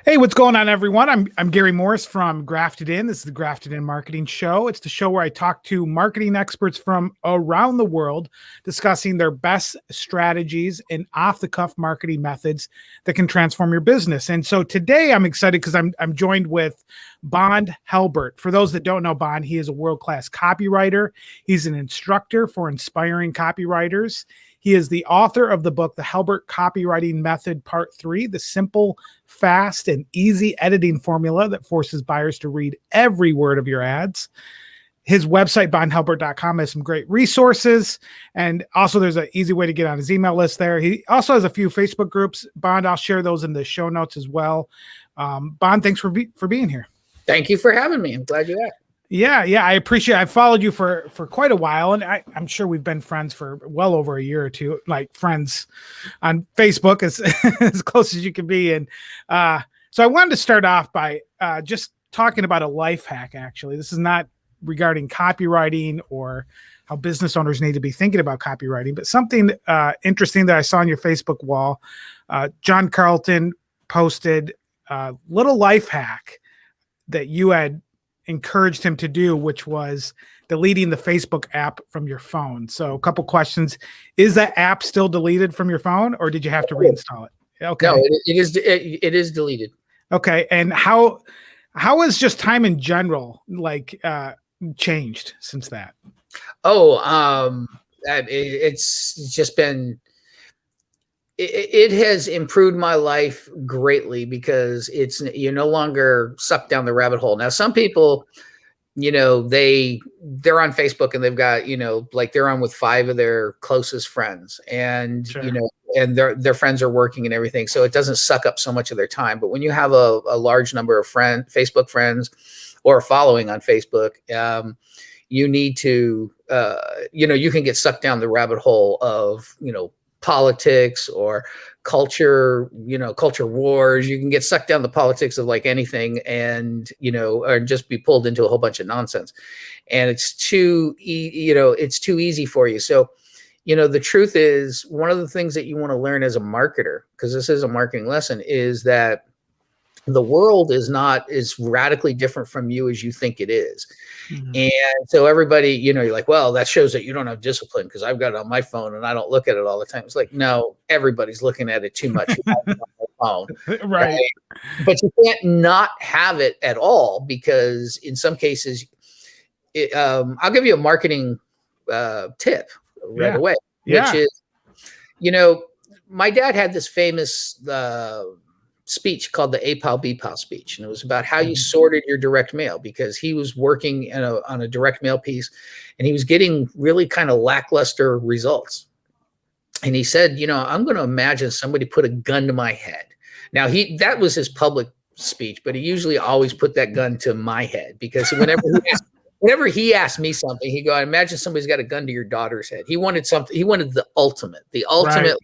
Hey, what's going on, everyone? I'm Gary Morris from Grafted In. This is the Grafted In Marketing Show. It's the show where I talk to marketing experts from around the world discussing their best strategies and off-the-cuff marketing methods that can transform your business. And so today I'm excited because I'm joined with Bond Halbert. For those that don't know Bond, he is a world-class copywriter. He's an instructor for inspiring copywriters. He is the author of the book, The Halbert Copywriting Method, Part 3, the simple, fast, and easy editing formula that forces buyers to read every word of your ads. His website, bondhalbert.com, has some great resources. And also there's an easy way to get on his email list there. He also has a few Facebook groups. Bond, I'll share those in the show notes as well. Bond, thanks for being here. Thank you for having me. I'm glad you're there. Yeah, I appreciate it. I've followed you for quite a while, and I'm sure we've been friends for well over a year or two, like friends on Facebook as close as you can be. And so I wanted to start off by just talking about a life hack, actually. This is not regarding copywriting or how business owners need to be thinking about copywriting, but something interesting that I saw on your Facebook wall. John Carlton posted a little life hack that you had encouraged him to do, which was deleting the Facebook app from your phone. So a couple questions. Is that app still deleted from your phone, or did you have to reinstall it? Okay. No, it is deleted. Okay. And how has just time in general changed since that? It's just been, it has improved my life greatly because you're no longer sucked down the rabbit hole. Now, some people, they're on Facebook and they've got, they're on with 5 of their closest friends, and, sure, and their friends are working and everything. So it doesn't suck up so much of their time. But when you have a large number of Facebook friends or following on Facebook, you need to, you can get sucked down the rabbit hole of, politics or culture wars. You can get sucked down the politics of like anything, and or just be pulled into a whole bunch of nonsense, and it's too easy for you. So the truth is, one of the things that you want to learn as a marketer, because this is a marketing lesson, is that the world is not as radically different from you as you think it is. Mm-hmm. And so everybody, you're like, well, that shows that you don't have discipline because I've got it on my phone and I don't look at it all the time. It's like, no, everybody's looking at it too much on their phone. Right. But you can't not have it at all, because in some cases, I'll give you a marketing tip right away, which is, my dad had this famous speech called the APOW BPOW speech. And it was about how you sorted your direct mail, because he was working on a direct mail piece and he was getting really kind of lackluster results. And he said, I'm going to imagine somebody put a gun to my head. Now that was his public speech, but he usually always put that gun to my head, because whenever he asked me something, he'd go, I imagine somebody's got a gun to your daughter's head. He wanted something. He wanted the ultimate, right,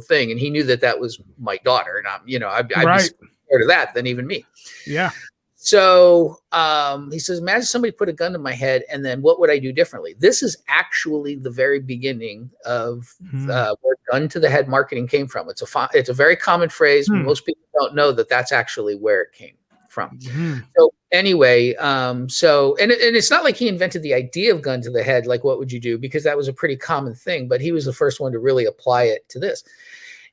thing. And he knew that was my daughter. And I'd be scared of that than even me. Yeah. So he says, imagine somebody put a gun to my head, and then what would I do differently? This is actually the very beginning of where gun to the head marketing came from. It's a very common phrase. Most people don't know that that's actually where it came from. So anyway, and it's not like he invented the idea of gun to the head, like what would you do, because that was a pretty common thing, but he was the first one to really apply it to this.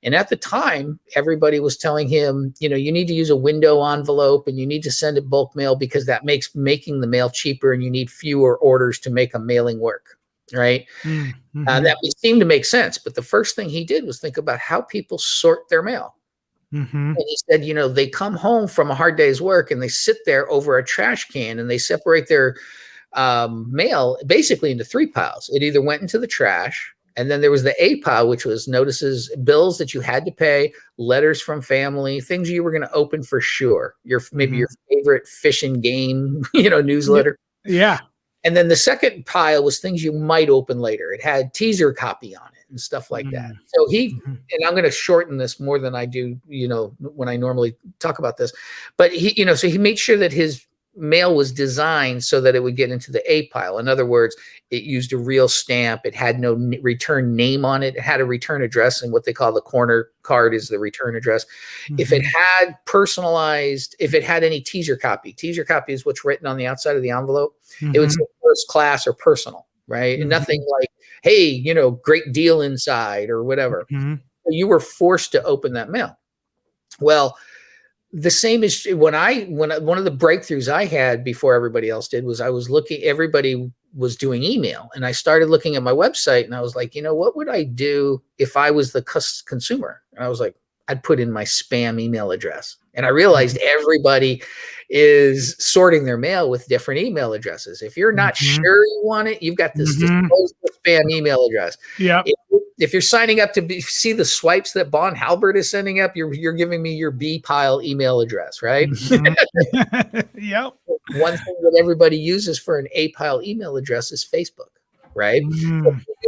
And at the time, everybody was telling him, you need to use a window envelope and you need to send it bulk mail, because that makes making the mail cheaper and you need fewer orders to make a mailing work. Right. Mm-hmm. That would seem to make sense. But the first thing he did was think about how people sort their mail. Mm-hmm. And he said, they come home from a hard day's work and they sit there over a trash can and they separate their mail basically into 3 piles. It either went into the trash, and then there was the A pile, which was notices, bills that you had to pay, letters from family, things you were going to open for sure. Maybe your favorite fish and game, newsletter. Yeah. And then the second pile was things you might open later. It had teaser copy on it and stuff like that. So and I'm going to shorten this more than I do, when I normally talk about this, but he, so he made sure that his mail was designed so that it would get into the A pile. In other words, it used a real stamp. It had no return name on it. It had a return address, and what they call the corner card is the return address. If it had personalized, if it had any teaser copy is what's written on the outside of the envelope. It would say first class or personal, right? And nothing like, hey, you know, great deal inside or whatever. You were forced to open that mail. Well, the same is when one of the breakthroughs I had before everybody else did was I was looking, everybody was doing email, and I started looking at my website, and I was like, you know, what would I do if I was the consumer? And I was like, I'd put in my spam email address. And I realized everybody is sorting their mail with different email addresses. If you're not sure you want it, you've got this disposable spam email address. Yeah. If you're signing up to see the swipes that Bond Halbert is sending up, you're giving me your B pile email address, right? Yep. One thing that everybody uses for an A pile email address is Facebook, right?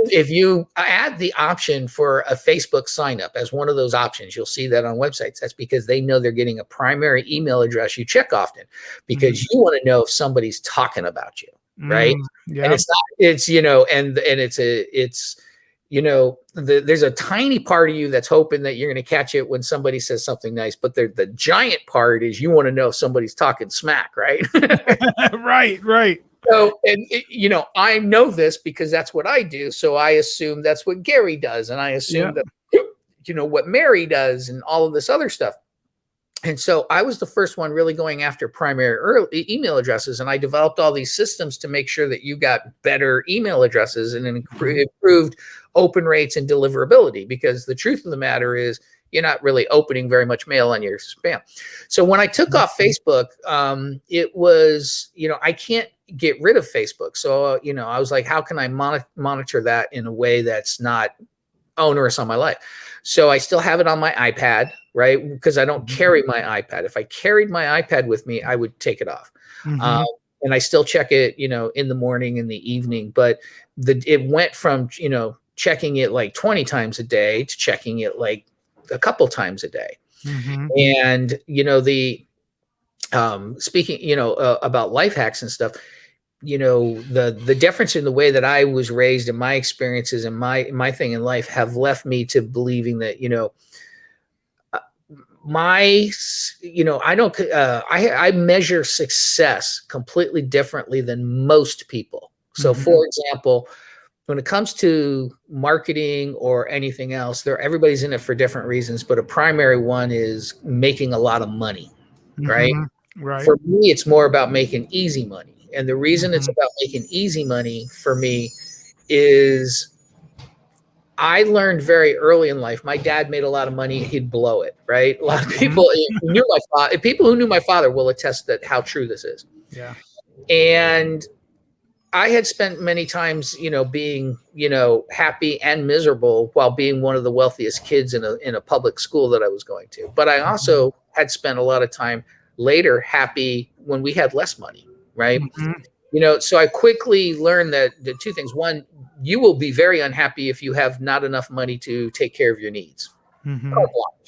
If you add the option for a Facebook sign up as one of those options, you'll see that on websites. That's because they know they're getting a primary email address you check often, because you want to know if somebody's talking about you, right? And it's not, it's, you know, and it's, you know, there's a tiny part of you that's hoping that you're going to catch it when somebody says something nice, but the giant part is you want to know if somebody's talking smack, right? Right. So, and you know, I know this because that's what I do. So I assume that's what Gary does. And I assume that, you know, what Mary does and all of this other stuff. And so I was the first one really going after primary email addresses. And I developed all these systems to make sure that you got better email addresses and improved open rates and deliverability, because the truth of the matter is you're not really opening very much mail on your spam. So when I took off Facebook, it was, you know, I can't get rid of Facebook. So, you know, I was like, how can I monitor that in a way that's not onerous on my life? So I still have it on my iPad, right? Because I don't carry my iPad. If I carried my iPad with me, I would take it off. And I still check it, you know, in the morning, in the evening, but it went from, you know, checking it like 20 times a day to checking it like a couple times a day. And, you know, speaking, you know, about life hacks and stuff, you know, the difference in the way that I was raised and my experiences and my thing in life have left me to believing that, you know, I measure success completely differently than most people. So for example, when it comes to marketing or anything else, everybody's in it for different reasons, but a primary one is making a lot of money, right? Right. For me, it's more about making easy money. And the reason it's about making easy money for me is I learned very early in life, my dad made a lot of money, he'd blow it, right? A lot of people who knew my father, people who knew my father will attest that how true this is. Yeah. And I had spent many times, you know, being, you know, happy and miserable while being one of the wealthiest kids in a public school that I was going to. But I also had spent a lot of time later happy when we had less money, right? You know, so I quickly learned that the two things. One, you will be very unhappy if you have not enough money to take care of your needs.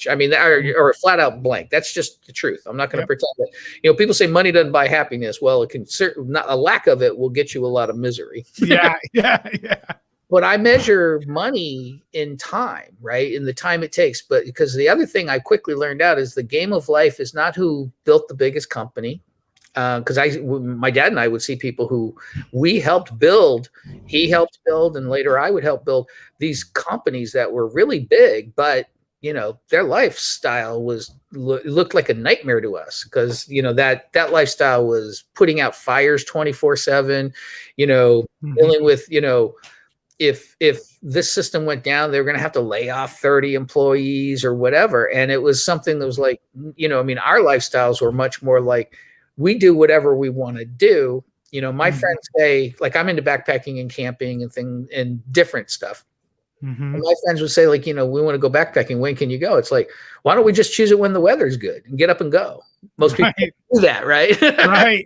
I mean, or a flat out blank. That's just the truth. I'm not going to pretend that, you know, people say money doesn't buy happiness. Well, it can certainly not, a lack of it will get you a lot of misery. Yeah. But I measure money in time, right? In the time it takes. But because the other thing I quickly learned out is the game of life is not who built the biggest company. Because my dad and I would see people who we helped build, he helped build, and later I would help build these companies that were really big, but you know, their lifestyle looked like a nightmare to us, because you know that lifestyle was putting out fires 24/7, you know, dealing with, you know, if this system went down, they were going to have to lay off 30 employees or whatever. And it was something that was like, you know, I mean, our lifestyles were much more like, we do whatever we want to do. You know, my friends say, like, I'm into backpacking and camping and different stuff. And my friends would say, like, you know, we want to go backpacking. When can you go? It's like, why don't we just choose it when the weather's good and get up and go? Most people do that, right?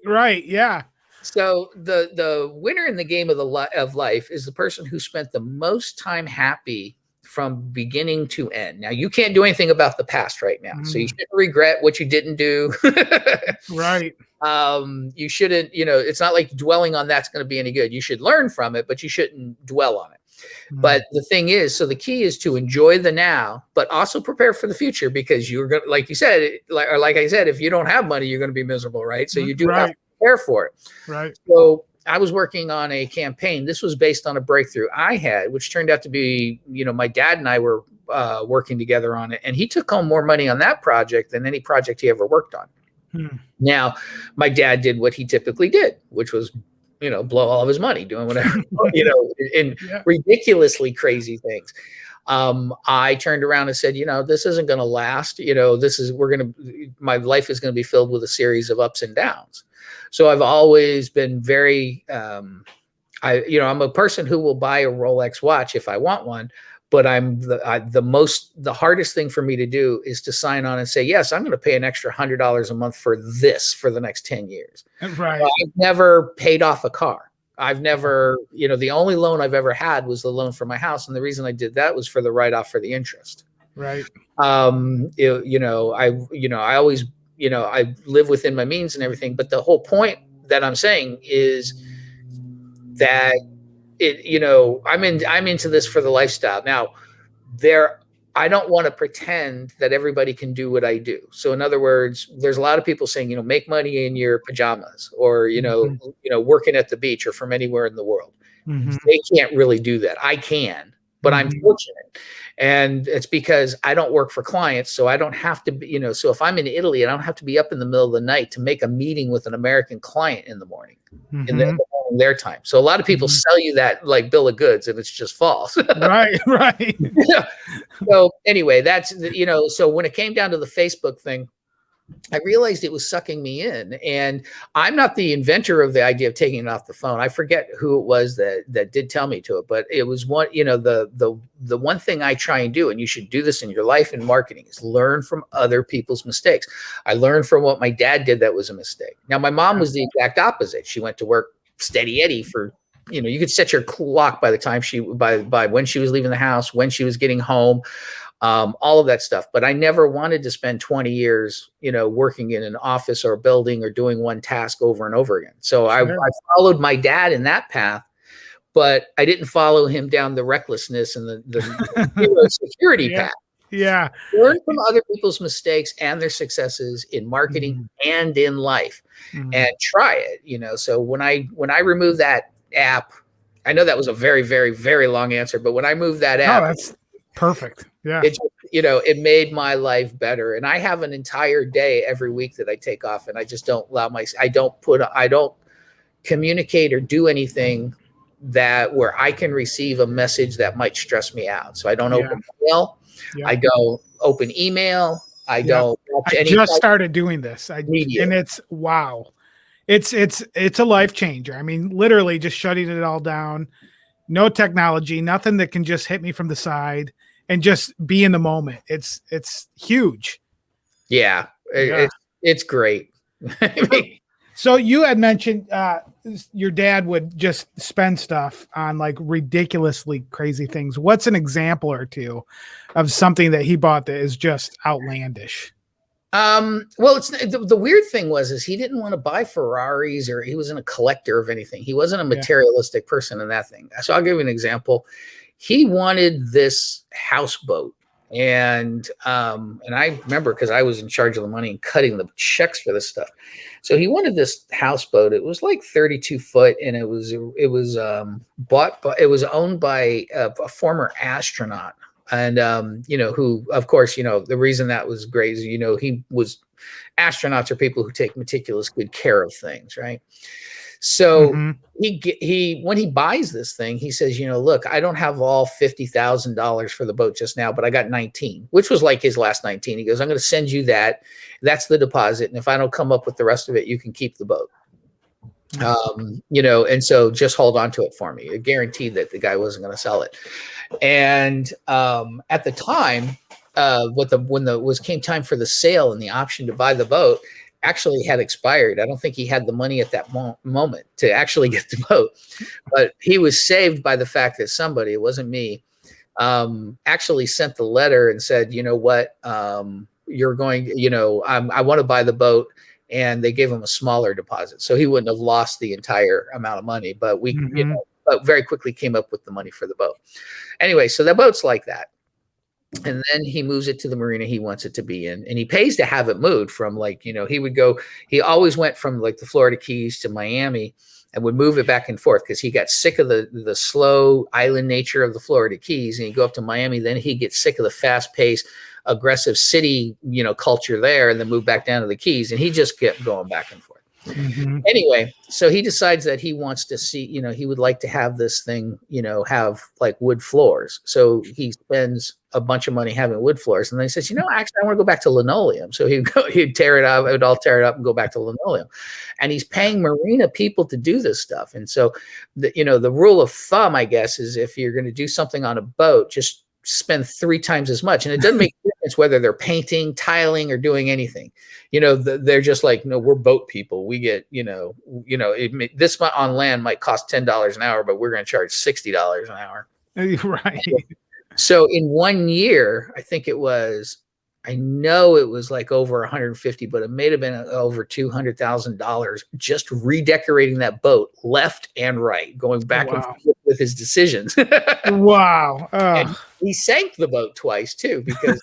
Right. Yeah. So the winner in the game of life is the person who spent the most time happy from beginning to end. Now, you can't do anything about the past right now, so you shouldn't regret what you didn't do. Right. You shouldn't, it's not like dwelling on that's going to be any good. You should learn from it, but you shouldn't dwell on it. But the thing is, so the key is to enjoy the now, but also prepare for the future, because you're going to, like you said, like I said, if you don't have money, you're going to be miserable, right? So you do have to prepare for it. Right. So I was working on a campaign. This was based on a breakthrough I had, which turned out to be, my dad and I were working together on it, and he took home more money on that project than any project he ever worked on. Now, my dad did what he typically did, which was, blow all of his money doing whatever, in ridiculously crazy things. I turned around and said, this isn't going to last. My life is going to be filled with a series of ups and downs. So I've always been very, I'm a person who will buy a Rolex watch if I want one. But the hardest thing for me to do is to sign on and say, yes, I'm going to pay an extra $100 a month for this for the next 10 years. Right. I've never paid off a car. I've never, the only loan I've ever had was the loan for my house. And the reason I did that was for the write-off for the interest. Right. I always, I live within my means and everything. But the whole point that I'm saying is that I'm into this for the lifestyle. Now, I don't want to pretend that everybody can do what I do. So in other words, there's a lot of people saying, make money in your pajamas, or, working at the beach, or from anywhere in the world. They can't really do that. I can, but I'm fortunate. And it's because I don't work for clients. So I don't have to be, so if I'm in Italy, I don't have to be up in the middle of the night to make a meeting with an American client in the morning, in their time. So a lot of people sell you that like bill of goods, and it's just false. Right. So anyway, that's, so when it came down to the Facebook thing, I realized it was sucking me in, and I'm not the inventor of the idea of taking it off the phone. I forget who it was that did tell me to it, but it was one, the one thing I try and do, and you should do this in your life in marketing, is learn from other people's mistakes. I learned from what my dad did that was a mistake. Now, my mom was the exact opposite. She went to work steady Eddie for, you could set your clock by the time by when she was leaving the house, when she was getting home. All of that stuff. But I never wanted to spend 20 years, working in an office or a building or doing one task over and over again. So I followed my dad in that path, but I didn't follow him down the recklessness and the security path. Yeah. Learn from other people's mistakes and their successes in marketing and in life, and try it, so when I removed that app, I know that was a very, very, very long answer, but when I moved that app, that's perfect. Yeah. It made my life better. And I have an entire day every week that I take off, and I just don't allow I don't communicate or do anything where I can receive a message that might stress me out. So I don't open mail. I don't open email. I don't watch any. I just started doing this. And it's wow. It's a life changer. I mean, literally just shutting it all down. No technology, nothing that can just hit me from the side, and just be in the moment. It's huge. Yeah. It's great. So you had mentioned your dad would just spend stuff on like ridiculously crazy things. What's an example or two of something that he bought that is just outlandish? Well, it's the weird thing is he didn't want to buy Ferraris, or he wasn't a collector of anything. He wasn't a materialistic person in that thing. So I'll give you an example. He wanted this houseboat, and I remember because I was in charge of the money and cutting the checks for this stuff. So he wanted this houseboat. It was like 32 foot, and it was owned by a former astronaut. And, who, of course, the reason that was great is, astronauts are people who take meticulous good care of things. Right. So when he buys this thing, he says, look, I don't have all $50,000 for the boat just now, but I got 19, which was like his last 19. He goes, I'm going to send you that. That's the deposit. And if I don't come up with the rest of it, you can keep the boat. And so just hold on to it for me. It guaranteed that the guy wasn't going to sell it. And at the time, came time for the sale and the option to buy the boat actually had expired. I don't think he had the money at that moment to actually get the boat, but he was saved by the fact that somebody, it wasn't me, actually sent the letter and said, you know what, you're going, I want to buy the boat. and they gave him a smaller deposit, so he wouldn't have lost the entire amount of money. But but very quickly came up with the money for the boat. Anyway, so the boat's like that. And then he moves it to the marina he wants it to be in, and he pays to have it moved from, like, he always went from like the Florida Keys to Miami and would move it back and forth because he got sick of the slow island nature of the Florida Keys, and he'd go up to Miami. Then he gets sick of the fast paced, aggressive city, culture there, and then move back down to the Keys. And he just kept going back and forth. Anyway, so he decides that he wants to see, he would like to have this thing, have like wood floors. So he spends a bunch of money having wood floors. And then he says, actually, I want to go back to linoleum. So he'd tear it up. I would all tear it up and go back to linoleum. And he's paying marina people to do this stuff. And so, the rule of thumb, I guess, is if you're going to do something on a boat, just spend 3 times as much. And it doesn't make a difference whether they're painting, tiling, or doing anything. They're just like, no, we're boat people. We get, this on land might cost $10 an hour, but we're going to charge $60 an hour. Right. So in 1 year, I know it was like over 150, but it may have been over $200,000 just redecorating that boat left and right, going back and forth with his decisions. Wow. And he sank the boat twice too, because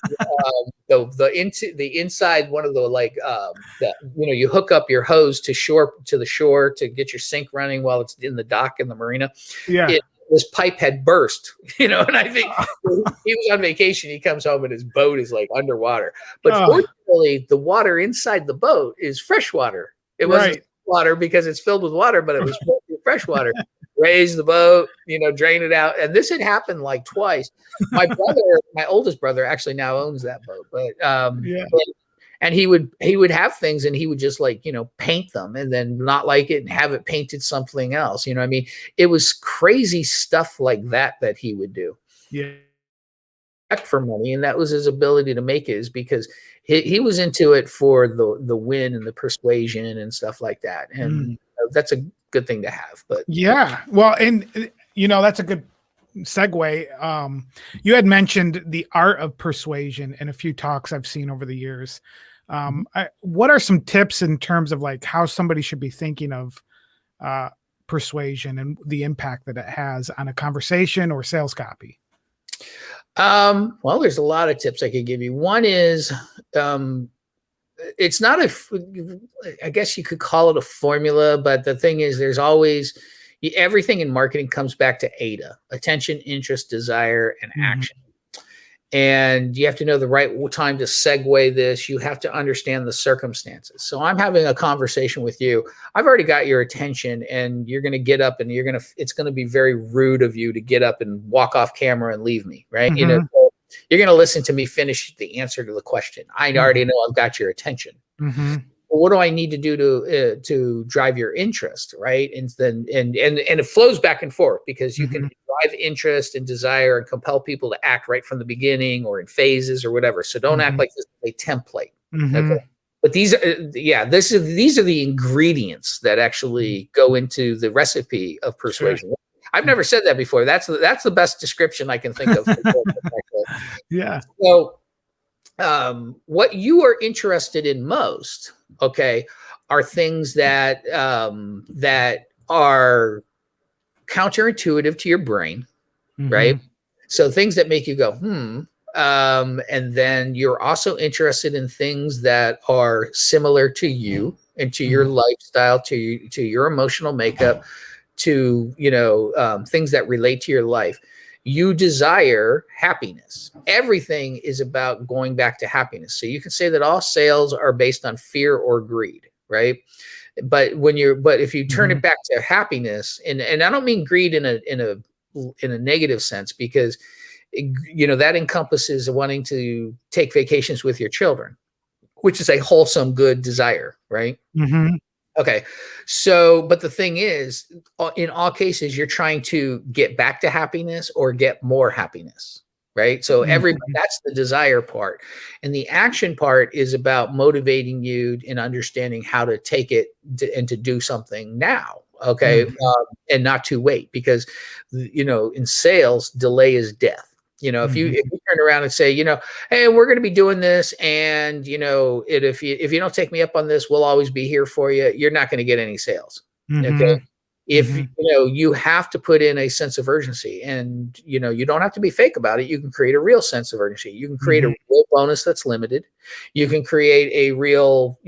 the inside, one of the you hook up your hose to the shore to get your sink running while it's in the dock in the marina. Yeah. This pipe had burst, and I think he was on vacation. He comes home and his boat is like underwater. But fortunately, the water inside the boat is fresh water. It wasn't water because it's filled with water, but it was fresh water. Raise the boat, drain it out. And this had happened like twice. My oldest brother actually now owns that boat. And he would have things, and he would just paint them and then not like it and have it painted something else. It was crazy stuff like that he would do. Yeah. For money, and that was his ability to make it, is because he was into it for the win and the persuasion and stuff like that. And that's a good thing to have. But yeah, well, and that's a good segue. You had mentioned the art of persuasion in a few talks I've seen over the years. What are some tips in terms of like how somebody should be thinking of persuasion and the impact that it has on a conversation or sales copy? Well, there's a lot of tips I could give you. One is, it's not I guess you could call it a formula, but the thing is, there's always, everything in marketing comes back to AIDA: attention, interest, desire, and action. And you have to know the right time to segue this. You have to understand the circumstances. So I'm having a conversation with you. I've already got your attention, and you're going to get up, and it's going to be very rude of you to get up and walk off camera and leave me, right? So you're going to listen to me finish the answer to the question. I already know I've got your attention. What do I need to do to drive your interest, right? And then and it flows back and forth, because you can drive interest and desire and compel people to act right from the beginning or in phases or whatever. So don't act like this is a template. Okay? But these are the ingredients that actually go into the recipe of persuasion. Sure. I've never said that before. That's the best description I can think of. Yeah. So what you are interested in most, are things that are counterintuitive to your brain, right? So things that make you go, and then you're also interested in things that are similar to you and to your lifestyle, to your emotional makeup, to things that relate to your life. You desire happiness. Everything is about going back to happiness. So you can say that all sales are based on fear or greed, right? But if you turn it back to happiness, and I don't mean greed in a negative sense, because that encompasses wanting to take vacations with your children, which is a wholesome, good desire, right? Okay. So, but the thing is, in all cases, you're trying to get back to happiness or get more happiness, right? So that's the desire part. And the action part is about motivating you and understanding how to take it and to do something now. Okay. And not to wait, because, in sales, delay is death. If you turn around and say, hey, we're going to be doing this, and if you don't take me up on this, we'll always be here for you, you're not going to get any sales. Okay. If you have to put in a sense of urgency, and you don't have to be fake about it. You can create a real sense of urgency. You can create a real bonus that's limited. You can create a real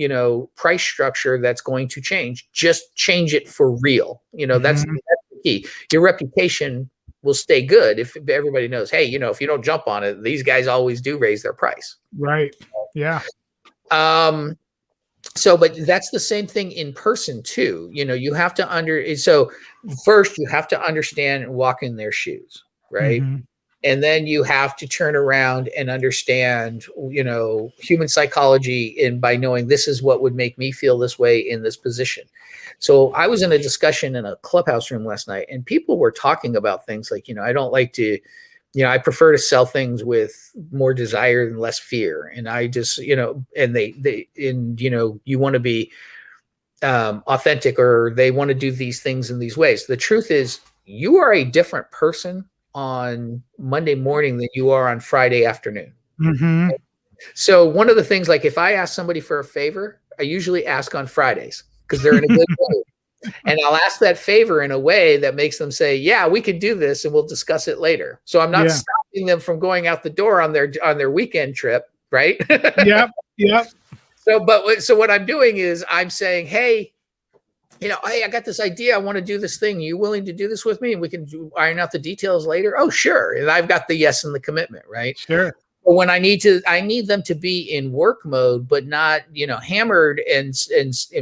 price structure that's going to change. Just change it for real. That's the key. Your reputation will stay good if everybody knows, hey, if you don't jump on it, these guys always do raise their price. Right. Yeah. So, but that's the same thing in person too. You have to so first you have to understand and walk in their shoes, right? And then you have to turn around and understand, human psychology, and by knowing this is what would make me feel this way in this position. So I was in a discussion in a clubhouse room last night, and people were talking about things like, I don't like to, I prefer to sell things with more desire and less fear. And I just, and you want to be authentic, or they want to do these things in these ways. The truth is, you are a different person on Monday morning than you are on Friday afternoon. So one of the things, like if I ask somebody for a favor, I usually ask on Fridays because they're in a good mood. And I'll ask that favor in a way that makes them say, yeah, we could do this and we'll discuss it later. So I'm not stopping them from going out the door on their weekend trip. Right. Yep. So what I'm doing is I'm saying, hey, hey, I got this idea. I want to do this thing. Are you willing to do this with me? And we can iron out the details later. Oh, sure. And I've got the yes and the commitment. Right. Sure. But when I need them to be in work mode, but not, hammered and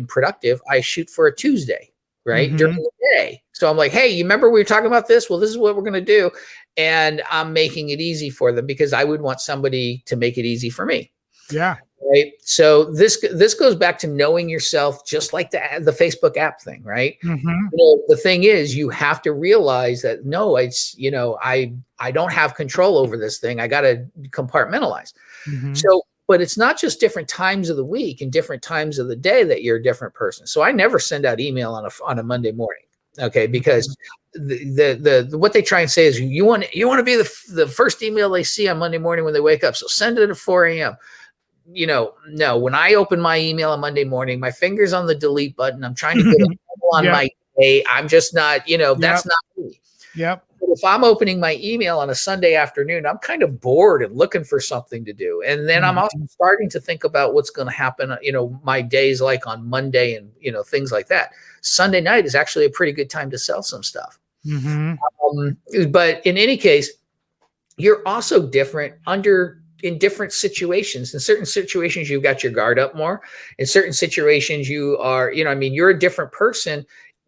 productive, I shoot for a Tuesday, right? During the day. So I'm like, hey, you remember we were talking about this? Well, this is what we're going to do. And I'm making it easy for them because I would want somebody to make it easy for me. Yeah. Right. So this goes back to knowing yourself, just like the Facebook app thing, right? The thing is, you have to realize that no, it's I don't have control over this thing. I got to compartmentalize. So, but it's not just different times of the week and different times of the day that you're a different person. So I never send out email on a Monday morning. Okay, because the what they try and say is you want to be the first email they see on Monday morning when they wake up. So send it at 4 a.m. No, when I open my email on Monday morning, my finger's on the delete button. I'm trying to get it on my day. I'm just not, that's not me. Yep. But if I'm opening my email on a Sunday afternoon, I'm kind of bored and looking for something to do. And then I'm also starting to think about what's going to happen, my days like on Monday and, things like that. Sunday night is actually a pretty good time to sell some stuff. But in any case, you're also different in different situations. In certain situations, you've got your guard up more. In certain situations, you are, you're a different person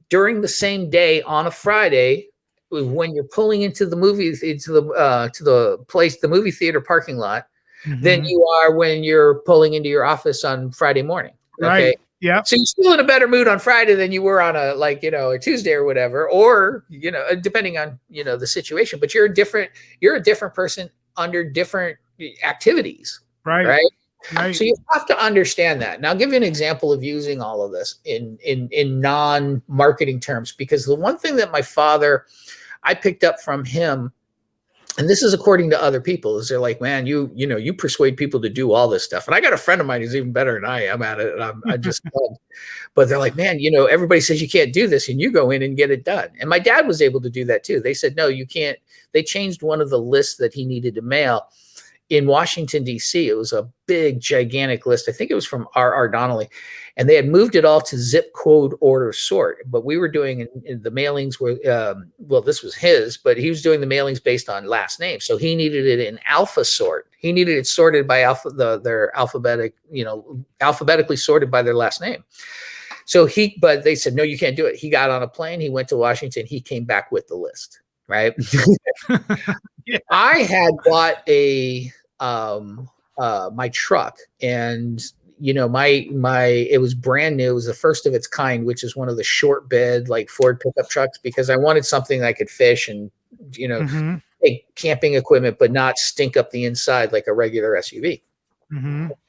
during the same day on a Friday when you're pulling into the movie, the movie theater parking lot, than you are when you're pulling into your office on Friday morning. Okay? Right. Yeah. So you're still in a better mood on Friday than you were on a Tuesday or whatever, or, depending on, the situation, but you're a different person under different activities. Right. So you have to understand that. Now I'll give you an example of using all of this in non-marketing terms, because the one thing that my father, I picked up from him, and this is according to other people, is they're like, man, you persuade people to do all this stuff. And I got a friend of mine who's even better than I am at it. And I just, but they're like, man, everybody says you can't do this, and you go in and get it done. And my dad was able to do that too. They said, no, you can't. They changed one of the lists that he needed to mail in Washington, D.C. It was a big, gigantic list. I think it was from R.R. Donnelly. And they had moved it all to zip code order sort. But we were doing the mailings were, this was his, but he was doing the mailings based on last name. So he needed it in alpha sort. He needed it sorted by their alphabetically sorted by their last name. But they said, no, you can't do it. He got on a plane. He went to Washington. He came back with the list. Right. I had bought my truck, and it was brand new. It was the first of its kind, which is one of the short bed like Ford pickup trucks, because I wanted something that I could fish and take camping equipment, but not stink up the inside like a regular SUV.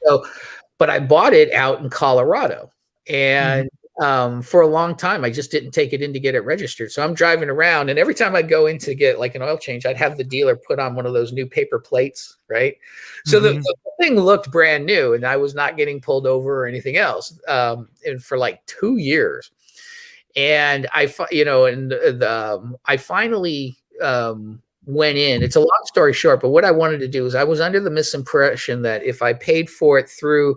So, but I bought it out in Colorado, and for a long time, I just didn't take it in to get it registered. So I'm driving around, and every time I go in to get like an oil change, I'd have the dealer put on one of those new paper plates, right? So the thing looked brand new, and I was not getting pulled over or anything else, and for like 2 years. And I finally went in. It's a long story short, but what I wanted to do is I was under the misimpression that if I paid for it through,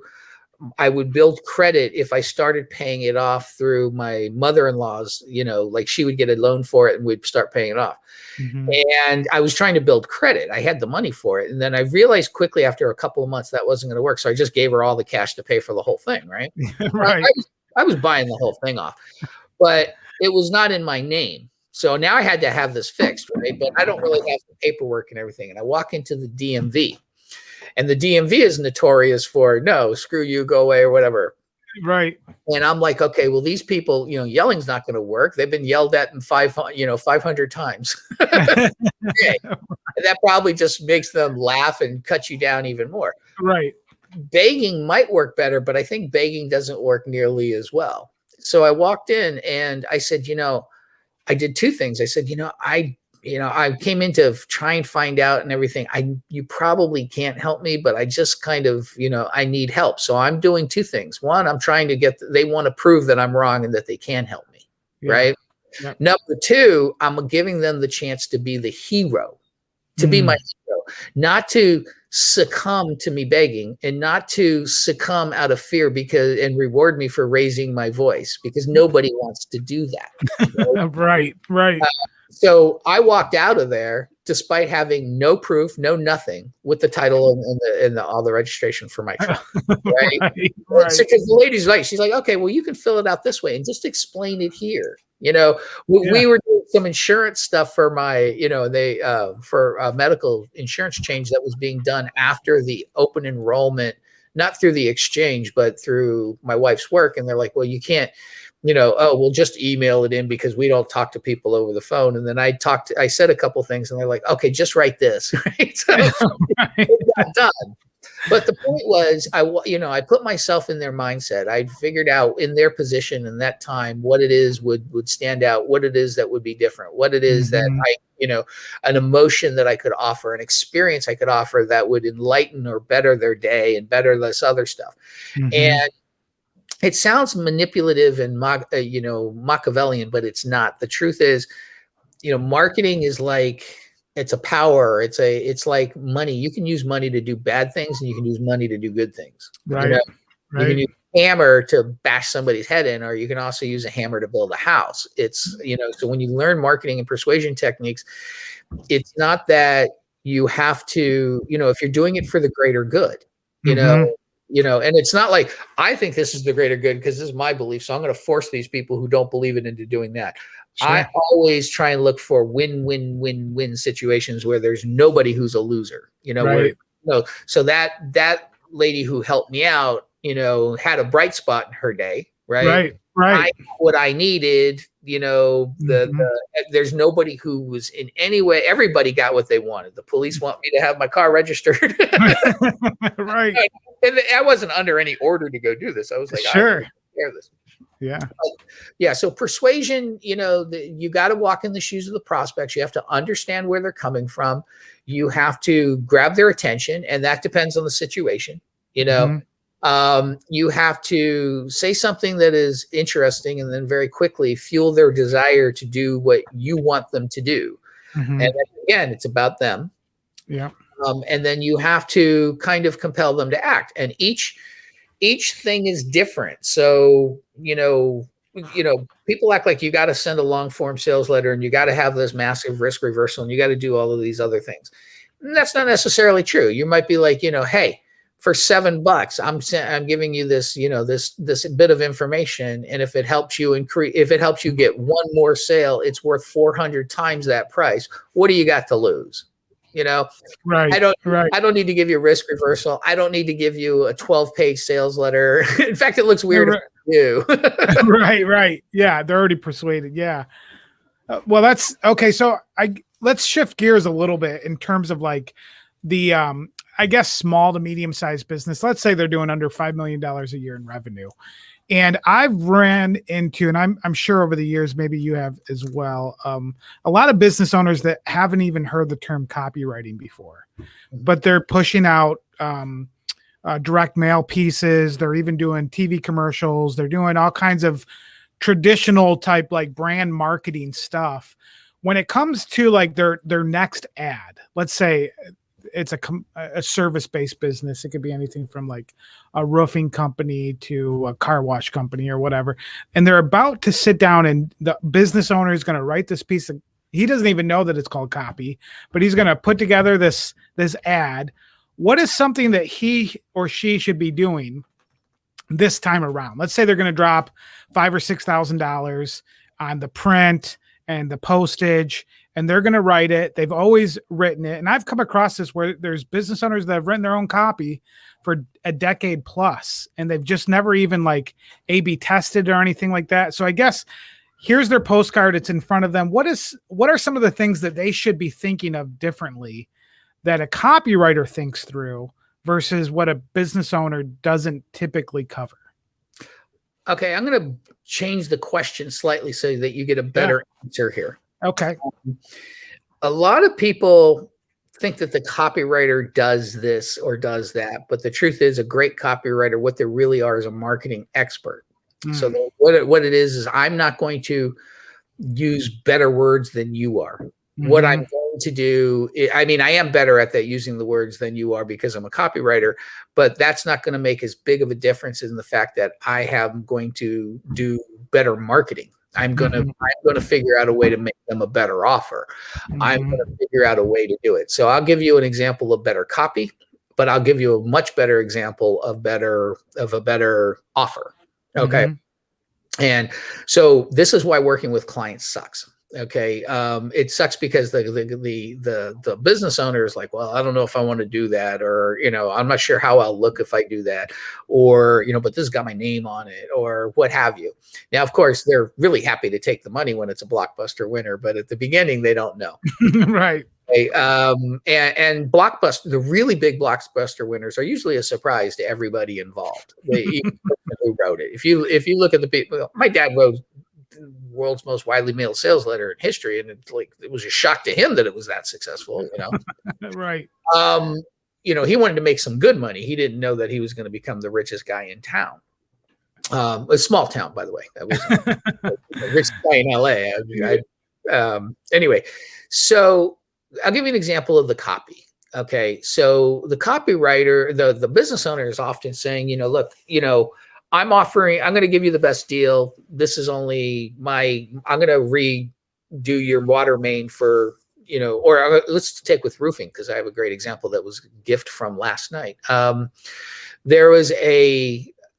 I would build credit if I started paying it off through my mother-in-law's, like she would get a loan for it and we'd start paying it off. And I was trying to build credit. I had the money for it. And then I realized quickly after a couple of months that wasn't going to work. So I just gave her all the cash to pay for the whole thing, right? Right. I was buying the whole thing off, but it was not in my name. So now I had to have this fixed, right? But I don't really have the paperwork and everything. And I walk into the DMV. And the DMV is notorious for, no, screw you, go away, or whatever. Right. And I'm like, okay, well, these people, yelling's not going to work. They've been yelled at in 500 times. Okay. And that probably just makes them laugh and cut you down even more. Right. Begging might work better, but I think begging doesn't work nearly as well. So I walked in and I said, I did two things. I said, I came in to try and find out and everything. You probably can't help me, but I just kind of, I need help. So I'm doing two things. One, I'm trying to they want to prove that I'm wrong and that they can help me. Yeah. Right. Yep. Number two, I'm giving them the chance to be the hero, to be my hero, not to succumb to me begging and not to succumb out of fear and reward me for raising my voice, because nobody wants to do that. Right. Right. So I walked out of there despite having no proof, no nothing, with the title and all the registration for my truck. Right. Right. So, because the lady's like, she's like, okay, well, you can fill it out this way and just explain it here. We were doing some insurance stuff for my, for a medical insurance change that was being done after the open enrollment, not through the exchange, but through my wife's work. And they're like, well, you can't, we'll just email it in because we don't talk to people over the phone. And then I said a couple things and they're like, okay, just write this. Right. So it got done. But the point was, I put myself in their mindset. I figured out in their position in that time what it is would stand out, what it is that would be different, what it is that an emotion that I could offer, an experience I could offer that would enlighten or better their day and better this other stuff. And it sounds manipulative and Machiavellian, but it's not. The truth is, marketing is like, it's a power. It's like money. You can use money to do bad things and you can use money to do good things. Right. Right. You can use a hammer to bash somebody's head in, or you can also use a hammer to build a house. It's, so when you learn marketing and persuasion techniques, it's not that you have to, if you're doing it for the greater good, and it's not like, I think this is the greater good because this is my belief, so I'm going to force these people who don't believe it into doing that. Sure. I always try and look for win-win-win-win situations where there's nobody who's a loser, right. So that lady who helped me out, had a bright spot in her day, right? Right. What I needed, there's nobody who was in any way, everybody got what they wanted. The police want me to have my car registered. Right. And I wasn't under any order to go do this. I was like, sure. I care this. Yeah. Yeah. So persuasion, you got to walk in the shoes of the prospects. You have to understand where they're coming from. You have to grab their attention, and that depends on the situation. You have to say something that is interesting, and then very quickly fuel their desire to do what you want them to do. And then, again, it's about them. Yeah. And then you have to kind of compel them to act. And each thing is different. So, people act like you got to send a long form sales letter and you got to have this massive risk reversal and you got to do all of these other things. And that's not necessarily true. You might be like, hey, for $7, I'm giving you this, this bit of information. And if it helps you get one more sale, it's worth 400 times that price. What do you got to lose? Right. I don't need to give you a risk reversal. I don't need to give you a 12-page sales letter. In fact, it looks weird if you do. Right. Yeah. They're already persuaded. Yeah. Well, that's okay. So let's shift gears a little bit in terms of like the, I guess, small to medium-sized business. Let's say they're doing under $5 million a year in revenue. And I've ran into, and I'm sure over the years, maybe you have as well, a lot of business owners that haven't even heard the term copywriting before, but they're pushing out direct mail pieces. They're even doing TV commercials. They're doing all kinds of traditional type like brand marketing stuff. When it comes to like their next ad, let's say it's a service-based business. It could be anything from like a roofing company to a car wash company or whatever. And they're about to sit down, and the business owner is going to write this piece of, he doesn't even know that it's called copy, but he's going to put together this ad. What is something that he or she should be doing this time around? Let's say they're going to drop $5,000 or $6,000 on the print and the postage, and they're going to write it. They've always written it. And I've come across this where there's business owners that have written their own copy for a decade plus, and they've just never even like A/B tested or anything like that. So I guess here's their postcard. It's in front of them. What are some of the things that they should be thinking of differently that a copywriter thinks through versus what a business owner doesn't typically cover? Okay, I'm going to change the question slightly so that you get a better answer here. Okay. A lot of people think that the copywriter does this or does that, but the truth is a great copywriter, what they really are is a marketing expert. So what it is I'm not going to use better words than you are. What I'm going to do, I mean, I am better at that, using the words than you are, because I'm a copywriter, but that's not going to make as big of a difference in the fact that I am going to do better marketing. I'm going to figure out a way to make them a better offer. I'm going to figure out a way to do it. So I'll give you an example of better copy, but I'll give you a much better example of a better offer. Okay. And so this is why working with clients sucks. Okay. It sucks because the business owner is like, well, I don't know if I want to do that, or, I'm not sure how I'll look if I do that, or, but this has got my name on it, or what have you. Now, of course, they're really happy to take the money when it's a blockbuster winner, but at the beginning, they don't know. Right. Okay, and blockbuster, the really big blockbuster winners are usually a surprise to everybody involved. Who wrote it? If you look at the people, my dad wrote the world's most widely mailed sales letter in history, and it was a shock to him that it was that successful. Right. He wanted to make some good money. He didn't know that he was going to become the richest guy in town. A small town, by the way. That was the richest guy in LA. Anyway, so I'll give you an example of the copy. Okay. So the copywriter, the business owner is often saying, look, I'm going to give you the best deal. This is only I'm going to redo your water main for, or let's take with roofing, because I have a great example that was a gift from last night. There was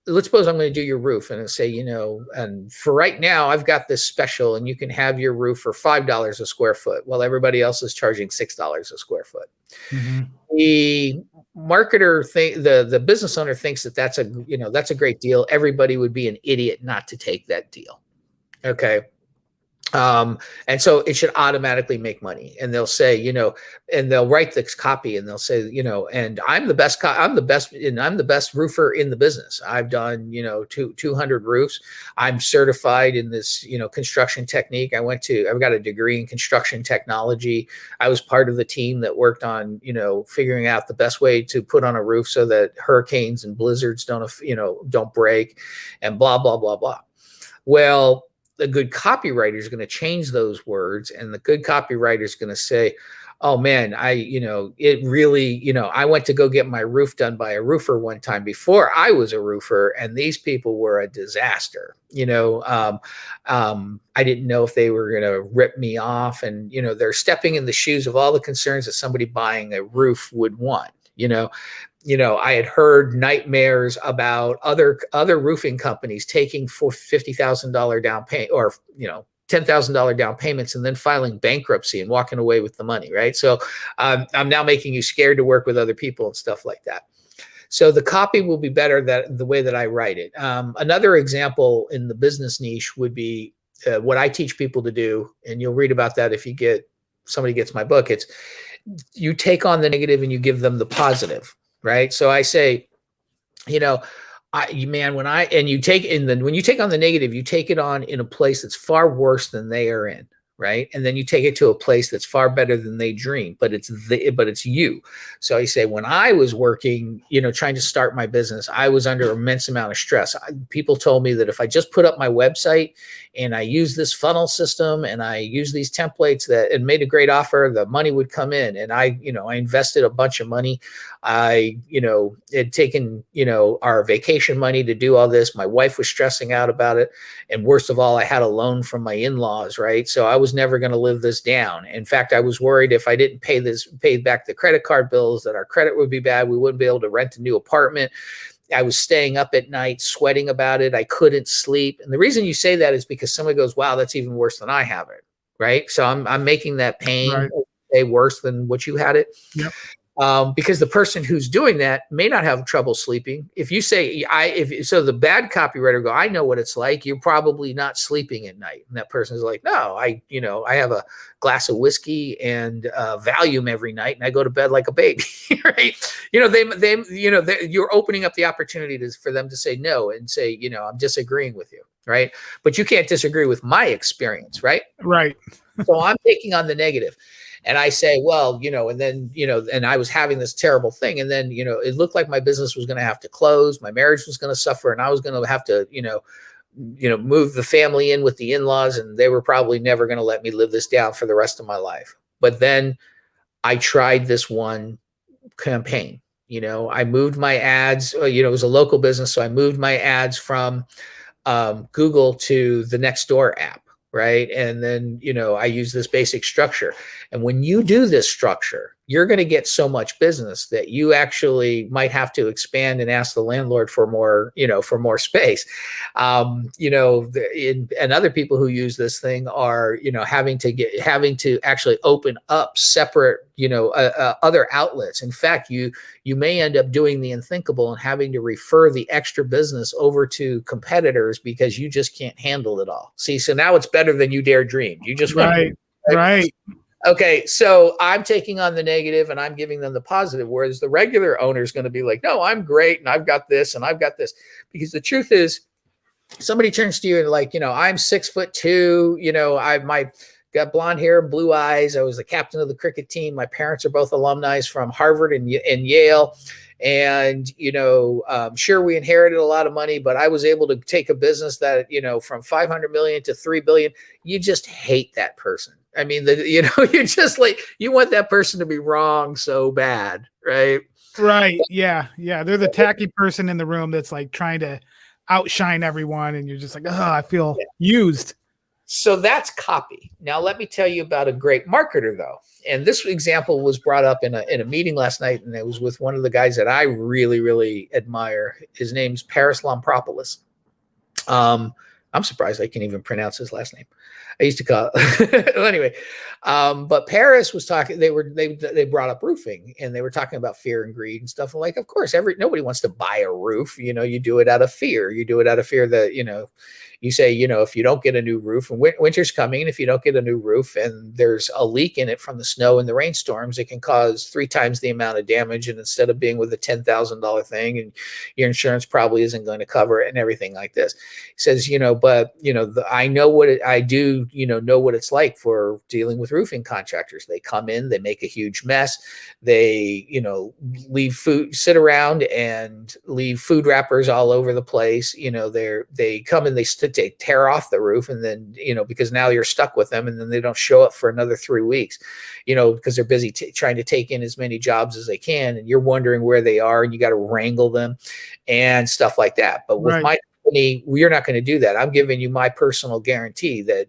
let's suppose I'm going to do your roof, and I say, and for right now, I've got this special, and you can have your roof for $5 a square foot, while everybody else is charging $6 a square foot. The marketer the business owner thinks that that's a great deal. Everybody would be an idiot not to take that deal. Okay. And so it should automatically make money. And they'll say, and they'll write this copy, and they'll say, and I'm the best roofer in the business. I've done, 200 roofs. I'm certified in this, construction technique. I've got a degree in construction technology. I was part of the team that worked on, figuring out the best way to put on a roof so that hurricanes and blizzards don't break, and blah, blah, blah, blah. Well, the good copywriter is going to change those words, and the good copywriter is going to say, oh man, I went to go get my roof done by a roofer one time before I was a roofer, and these people were a disaster. I didn't know if they were going to rip me off, and, they're stepping in the shoes of all the concerns that somebody buying a roof would want. I had heard nightmares about other roofing companies taking $50,000 down payment, or, $10,000 down payments, and then filing bankruptcy and walking away with the money. Right. So I'm now making you scared to work with other people and stuff like that. So the copy will be better the way that I write it. Another example in the business niche would be what I teach people to do. And you'll read about that if somebody gets my book. It's you take on the negative and you give them the positive. Right. So I say, when you take when you take on the negative, you take it on in a place that's far worse than they are in. Right. And then you take it to a place that's far better than they dream, but it's you. So you say, when I was working, trying to start my business, I was under immense amount of stress. People told me that if I just put up my website and I use this funnel system and I use these templates and made a great offer, the money would come in. And I invested a bunch of money. I had taken, our vacation money to do all this. My wife was stressing out about it. And worst of all, I had a loan from my in-laws, right? So I was never going to live this down. In fact, I was worried if I didn't pay back the credit card bills, that our credit would be bad. We wouldn't be able to rent a new apartment. I was staying up at night, sweating about it. I couldn't sleep. And the reason you say that is because somebody goes, wow, that's even worse than I have it, right? So I'm making that pain worse than what you had it. Yep. Because the person who's doing that may not have trouble sleeping. If you say, so the bad copywriter go, I know what it's like. You're probably not sleeping at night. And that person is like, no, I have a glass of whiskey and Valium every night, and I go to bed like a baby, right? You're opening up the opportunity for them to say no and say, I'm disagreeing with you, right? But you can't disagree with my experience, right? Right. So I'm taking on the negative. And I say, well, and then, and I was having this terrible thing. And then, it looked like my business was going to have to close. My marriage was going to suffer. And I was going to have to, move the family in with the in-laws. And they were probably never going to let me live this down for the rest of my life. But then I tried this one campaign. I moved my ads, it was a local business. So I moved my ads from Google to the Nextdoor app. Right. And then, I use this basic structure. And when you do this structure, you're going to get so much business that you actually might have to expand and ask the landlord for more, for more space. And other people who use this thing are, having to actually open up separate, other outlets. In fact, you may end up doing the unthinkable and having to refer the extra business over to competitors because you just can't handle it all. See, so now it's better than you dare dream. You just right. Okay, so I'm taking on the negative and I'm giving them the positive, whereas the regular owner is going to be like, no, I'm great and I've got this and I've got this. Because the truth is, somebody turns to you and like, I'm 6'2", I got blonde hair and blue eyes. I was the captain of the cricket team. My parents are both alumni from Harvard and Yale. And, sure, we inherited a lot of money, but I was able to take a business that, from 500 million to 3 billion. You just hate that person. I mean, you're just like, you want that person to be wrong so bad, right? Right. Yeah. Yeah. They're the tacky person in the room that's like trying to outshine everyone. And you're just like, oh, I feel used. So that's copy. Now, let me tell you about a great marketer, though. And this example was brought up in a meeting last night, and it was with one of the guys that I really, really admire. His name's Paris Lampropoulos. I'm surprised I can even pronounce his last name. I used to call it. Anyway, but Paris was talking. They brought up roofing, and they were talking about fear and greed and stuff. And like, of course, nobody wants to buy a roof. You do it out of fear. You do it out of fear that you say, if you don't get a new roof, and winter's coming, and if you don't get a new roof and there's a leak in it from the snow and the rainstorms, it can cause 3 times the amount of damage. And instead of being with a $10,000 thing, and your insurance probably isn't going to cover it and everything like this. He says, but I know I do, know what it's like for dealing with roofing contractors. They come in, they make a huge mess. They, sit around and leave food wrappers all over the place. They come and they tear off the roof, and then, because now you're stuck with them, and then they don't show up for another 3 weeks, because they're busy trying to take in as many jobs as they can. And you're wondering where they are, and you got to wrangle them and stuff like that. But with my company, we're not going to do that. I'm giving you my personal guarantee that,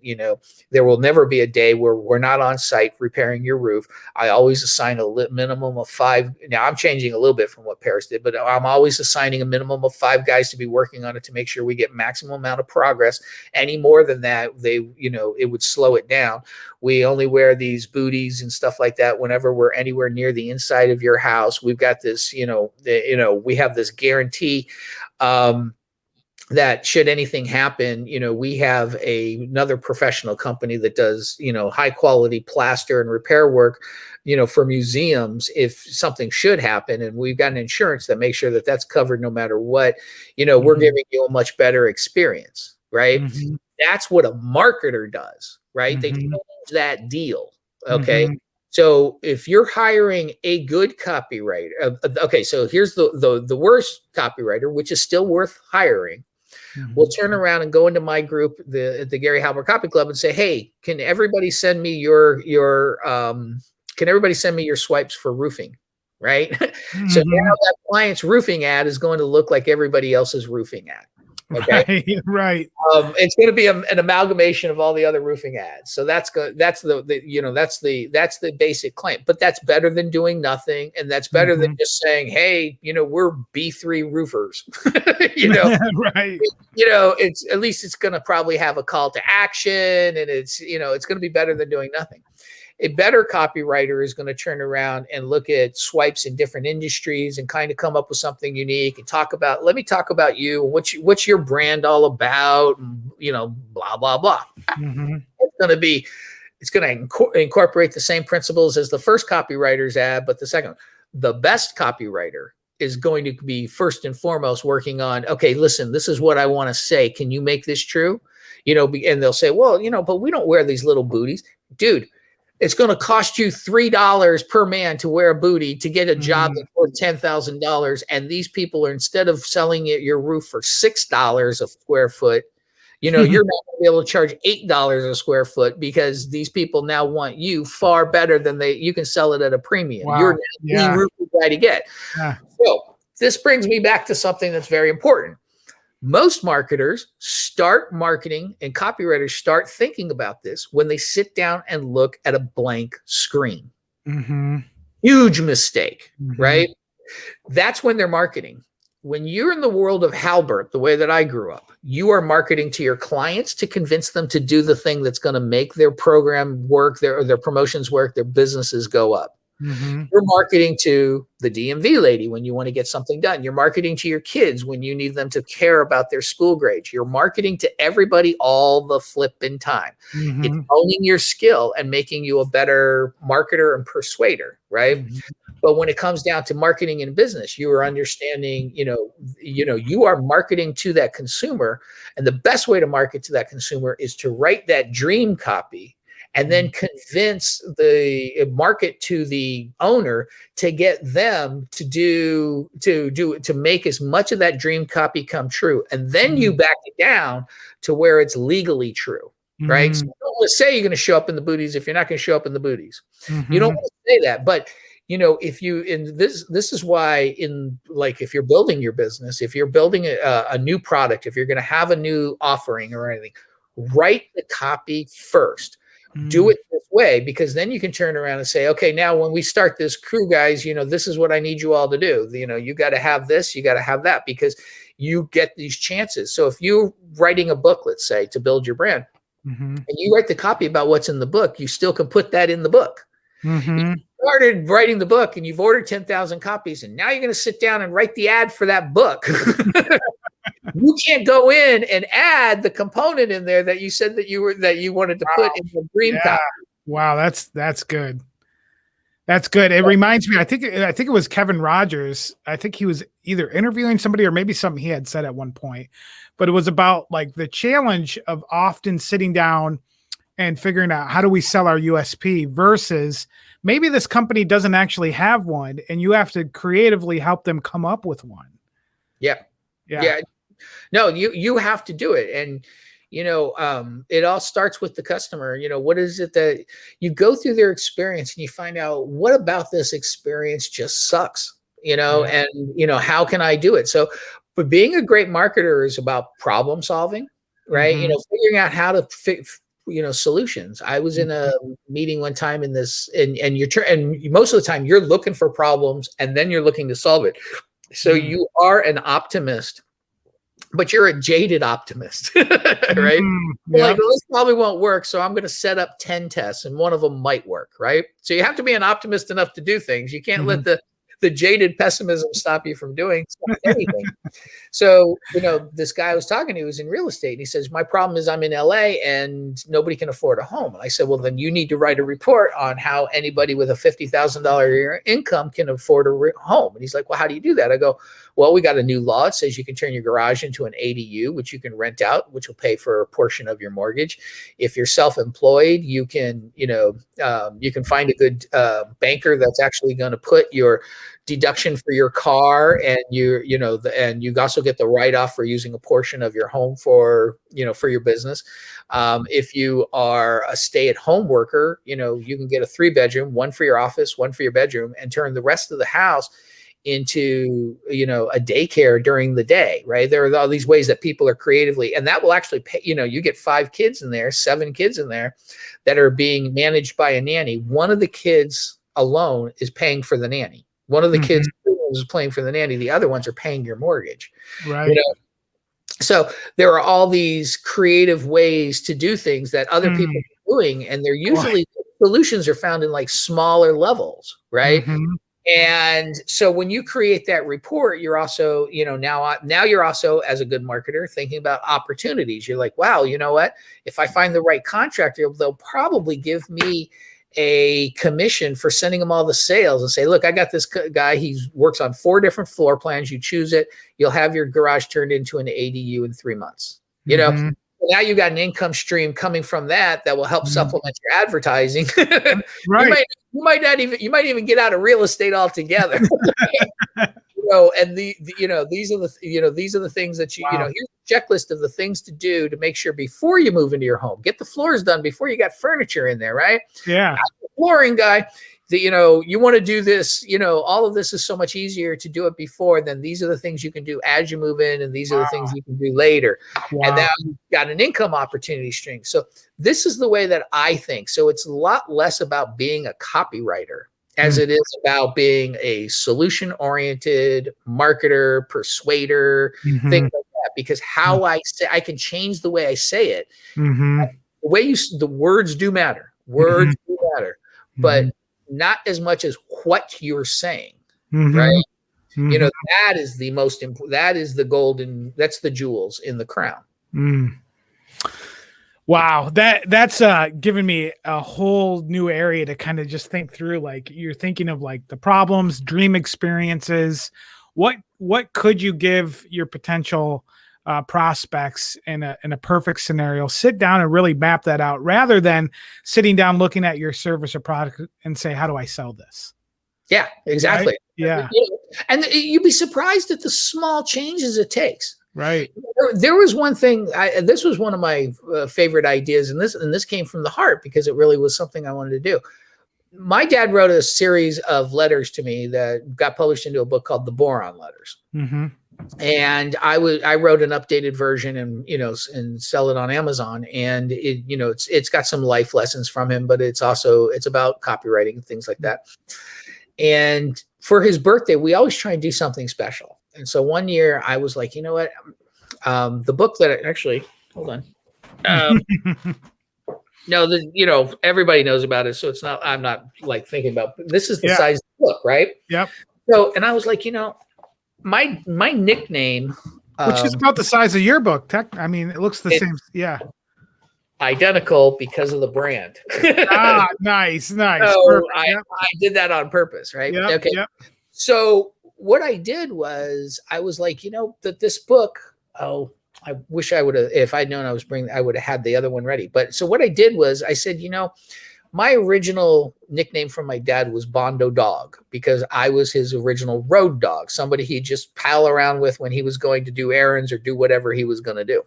there will never be a day where we're not on site repairing your roof. I always assign a minimum of 5. Now I'm changing a little bit from what Paris did, but I'm always assigning a minimum of 5 guys to be working on it to make sure we get maximum amount of progress. Any more than that, it would slow it down. We only wear these booties and stuff like that whenever we're anywhere near the inside of your house. We've got this, we have this guarantee. that should anything happen, we have another professional company that does, high quality plaster and repair work, for museums. If something should happen, and we've got an insurance that makes sure that that's covered no matter what, we're giving you a much better experience, right? That's what a marketer does, right? They change that deal. Okay. So if you're hiring a good copywriter, okay, so here's the worst copywriter, which is still worth hiring. We'll turn around and go into my group, the Gary Halbert Copy Club, and say, hey, can everybody send me your swipes for roofing, right? So now that client's roofing ad is going to look like everybody else's roofing ad. Okay. Right. It's going to be an amalgamation of all the other roofing ads. So that's good. That's the basic claim, but that's better than doing nothing. And that's better than just saying, hey, we're B3 roofers, Right. It's at least it's going to probably have a call to action, and it's going to be better than doing nothing. A better copywriter is going to turn around and look at swipes in different industries and kind of come up with something unique and let me talk about you. What's your brand all about? And, blah, blah, blah. It's going to incorporate the same principles as the first copywriter's ad, but the second, the best copywriter is going to be first and foremost working on, okay, listen, this is what I want to say. Can you make this true? And they'll say, well, but we don't wear these little booties. Dude, it's going to cost you $3 per man to wear a bootie to get a job that's worth $10,000. And these people are, instead of selling your roof for $6 a square foot, you're not going to be able to charge $8 a square foot, because these people now want you far better than you can sell it at a premium. Wow. You're the roofing guy to get. So this brings me back to something that's very important. Most marketers start marketing, and copywriters start thinking about this when they sit down and look at a blank screen. Huge mistake, right? That's when they're marketing. When you're in the world of Halbert, the way that I grew up, you are marketing to your clients to convince them to do the thing that's going to make their program work, their promotions work, their businesses go up. You're marketing to the DMV lady when you want to get something done. You're marketing to your kids when you need them to care about their school grades. You're marketing to everybody all the flipping time. It's owning your skill and making you a better marketer and persuader, right? But when it comes down to marketing in business, you are understanding, you are marketing to that consumer, and the best way to market to that consumer is to write that dream copy and then convince the market to the owner to get them to make as much of that dream copy come true. And then you back it down to where it's legally true, right? So you don't want to say you're going to show up in the booties if you're not going to show up in the booties. You don't want to say that, but if you, in this is why, if you're building your business, if you're building a new product, if you're going to have a new offering or anything, write the copy first. Do it this way, because then you can turn around and say, okay, now when we start this crew, guys, this is what I need you all to do. You got to have this, you got to have that, because you get these chances. So if you're writing a book, let's say, to build your brand, and you write the copy about what's in the book, you still can put that in the book. You started writing the book and you've ordered 10,000 copies, and now you're going to sit down and write the ad for that book. You can't go in and add the component in there that you said that you wanted to put in the dream copy. Wow, that's good. That's good. It reminds me, I think it was Kevin Rogers. I think he was either interviewing somebody or maybe something he had said at one point, but it was about like the challenge of often sitting down and figuring out, how do we sell our USP versus maybe this company doesn't actually have one and you have to creatively help them come up with one. Yeah. No, you have to do it. And, it all starts with the customer. What is it that you go through their experience and you find out, what about this experience just sucks, and, how can I do it? So, but being a great marketer is about problem solving, right? Figuring out how to fix, solutions. I was in a meeting one time in this, and most of the time you're looking for problems and then you're looking to solve it. So you are an optimist, but you're a jaded optimist, right? Like, well, this probably won't work, so I'm going to set up 10 tests and one of them might work, right? So you have to be an optimist enough to do things. You can't let the jaded pessimism stop you from doing anything. So, this guy I was talking to was in real estate, and he says, my problem is I'm in LA and nobody can afford a home. And I said, well, then you need to write a report on how anybody with a $50,000 a year income can afford a home. And he's like, well, how do you do that? I go, well, we got a new law. It says you can turn your garage into an ADU, which you can rent out, which will pay for a portion of your mortgage. If you're self-employed, you can, you can find a good banker that's actually going to put your deduction for your car, and and you also get the write-off for using a portion of your home for your business. If you are a stay-at-home worker, you can get a 3-bedroom, one for your office, one for your bedroom, and turn the rest of the house into a daycare during the day, right? There are all these ways that people are creatively, and that will actually pay. You get 5 kids in there, 7 kids in there that are being managed by a nanny. One of the kids alone is paying for the nanny. One of the kids is paying for the nanny. The other ones are paying your mortgage. Right. So there are all these creative ways to do things that other people are doing, and they're usually solutions are found in like smaller levels, right? And so when you create that report, you're also, now you're also, as a good marketer, thinking about opportunities. You're like, wow, you know what? If I find the right contractor, they'll probably give me a commission for sending them all the sales and say, look, I got this guy. He works on 4 different floor plans. You choose it. You'll have your garage turned into an ADU in 3 months. Now you got an income stream coming from that will help supplement your advertising. Right. You might even get out of real estate altogether. And these are the things that here's a checklist of the things to do to make sure before you move into your home, get the floors done before you got furniture in there, right? Yeah. I'm the flooring guy. You want to do this, all of this is so much easier to do it before. Then these are the things you can do as you move in, and these are the things you can do later. And now you've got an income opportunity stream. So this is the way that I think. So it's a lot less about being a copywriter as it is about being a solution-oriented marketer, persuader, things like that. Because how I can change the way I say it. The way the words do matter. Words do matter, but not as much as what you're saying, right? That is the most important. That is the golden. That's the jewels in the crown. Wow, that's given me a whole new area to kind of just think through. Like, you're thinking of like the problems, dream experiences. What could you give your potential prospects in a perfect scenario? Sit down and really map that out, rather than sitting down looking at your service or product and say, how do I sell this? Yeah, exactly. Right? Yeah. And you'd be surprised at the small changes it takes. Right. There was one thing. This was one of my favorite ideas, and this came from the heart because it really was something I wanted to do. My dad wrote a series of letters to me that got published into a book called The Boron Letters. And I wrote an updated version and sell it on Amazon. And it's got some life lessons from him, but it's about copywriting and things like that. And for his birthday, we always try and do something special. And so one year I was like, you know what? The book that hold on. No, everybody knows about it. So I'm not like thinking about, this is the size of the book, right? Yep. So, and I was like, my nickname, which is about the size of your book. I mean, it looks the same. Yeah. Identical because of the brand. Nice. So I did that on purpose, right? Yep, okay. Yep. So what I did was I was like, that this book, I wish I would have, if I'd known I would have had the other one ready. But so what I did was I said, my original nickname from my dad was Bondo Dog, because I was his original road dog, somebody he'd just pal around with when he was going to do errands or do whatever he was going to do.